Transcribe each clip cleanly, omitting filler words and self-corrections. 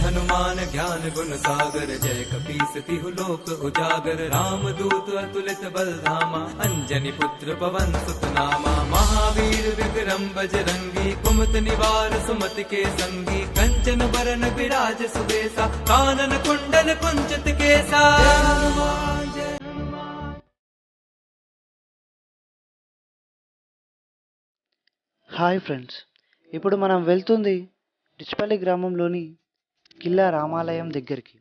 हनुमान ज्ञान गुण सागर जय कपीस तिहु लोक उजागर राम दूत अतुलित बल धामा अंजनी पुत्र पवन सुत नामा महावीर विक्रम बजरंगी कुमत निवार सुमति के संगी कंचन बरन विराज सुबेसा कानन कुंडल कुंचित केसा। హాయ్ ఫ్రెండ్స్, ఇప్పుడు మనం వెళ్తుంది డిచ్పల్లి గ్రామంలోని కిల్లా రామాలయం దగ్గరికి.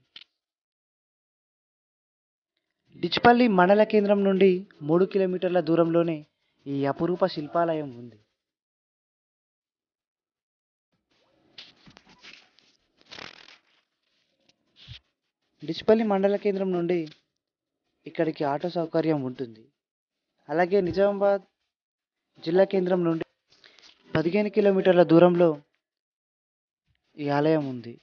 డిచ్పల్లి మండల కేంద్రం నుండి 3 కిలోమీటర్ల దూరంలోనే ఈ అపురూప శిల్పాలయం ఉంది. డిచ్పల్లి మండల కేంద్రం నుండి ఇక్కడికి ఆటో సౌకర్యం ఉంటుంది. అలాగే నిజామాబాద్ జిల్లా కేంద్రం నుండి 15 కిలోమీటర్ల దూరంలో ఈ ఆలయం ఉంది.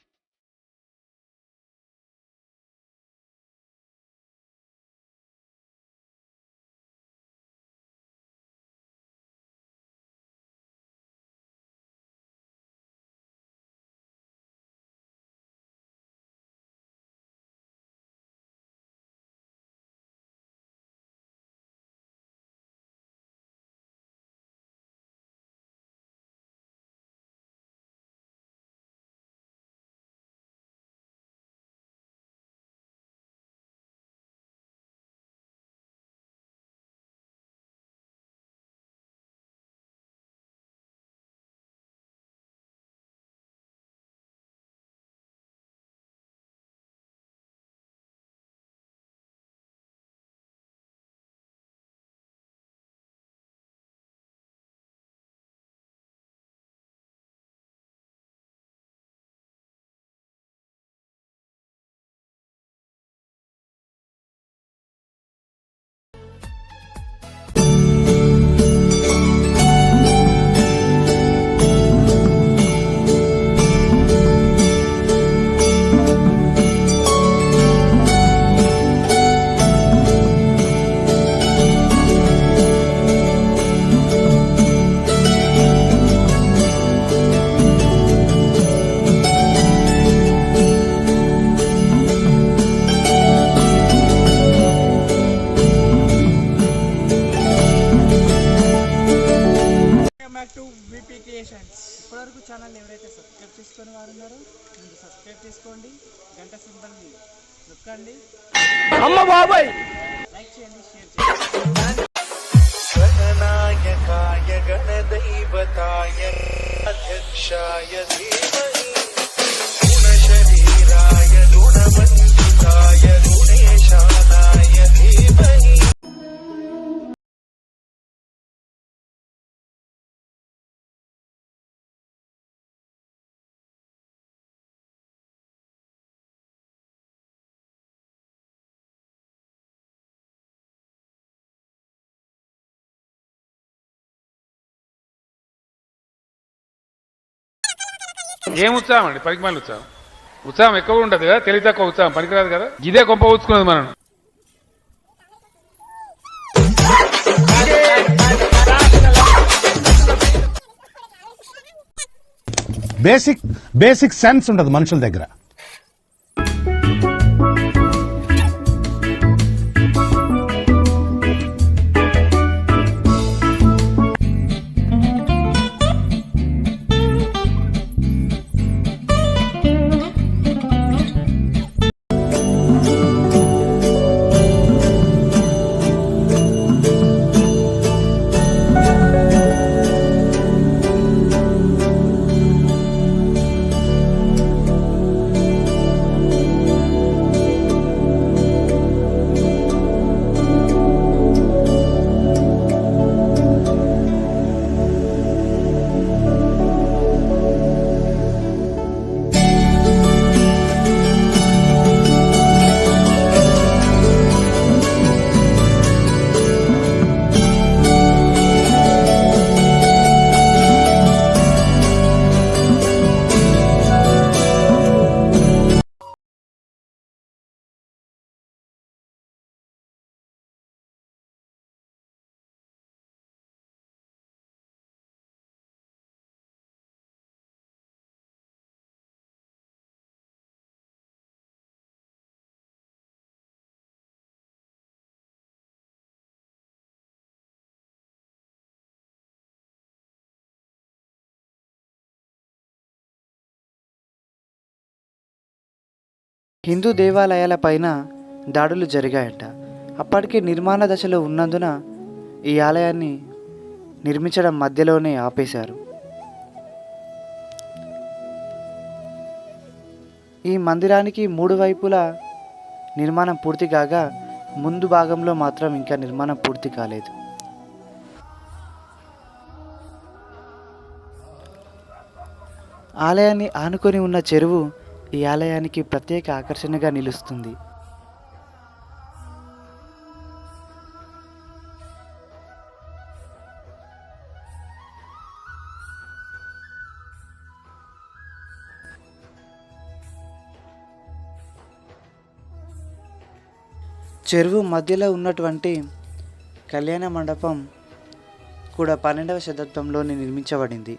ఇప్పటివరకు ఛానల్ ఎవరైతే సబ్స్క్రైబ్ చేసుకుని వారు ఉన్నారో ముందు సబ్స్క్రైబ్ చేసుకోండి, గంట సింబల్ని నొక్కండి, అమ్మ బాబాయ్ లైక్ చేయండి, షేర్ చేయండి. గణనాయకాయ గణదైవతాయ అధ్యక్షాయ ధీమహి గుణశరీరాయ గుణవంతితాయ గుణేశానాయ ధీమహి. ఏం ఉత్సాహం అండి, పనికిమాలిన ఉత్సాహం. ఉత్సాహం ఎక్కువ ఉండదు కదా, తెలివి తక్కువ ఉత్సాహం పనికిరాదు కదా. ఇదే కొంప ఊచుకున్నది మనం. బేసిక్ సెన్స్ ఉండదు మనుషుల దగ్గర. హిందూ దేవాలయాలపైన దాడులు జరిగాయట. అప్పటికే నిర్మాణ దశలో ఉన్నందున ఈ ఆలయాన్ని నిర్మించడం మధ్యలోనే ఆపేశారు. ఈ మందిరానికి 3 వైపులా నిర్మాణం పూర్తి కాగా ముందు భాగంలో మాత్రం ఇంకా నిర్మాణం పూర్తి కాలేదు. ఆలయాన్ని ఆనుకొని ఉన్న చెరువు ఈ ఆలయానికి ప్రత్యేక ఆకర్షణగా నిలుస్తుంది. చెరువు మధ్యలో ఉన్నటువంటి కళ్యాణ మండపం కూడా 12వ శతాబ్దంలోనే నిర్మించబడింది.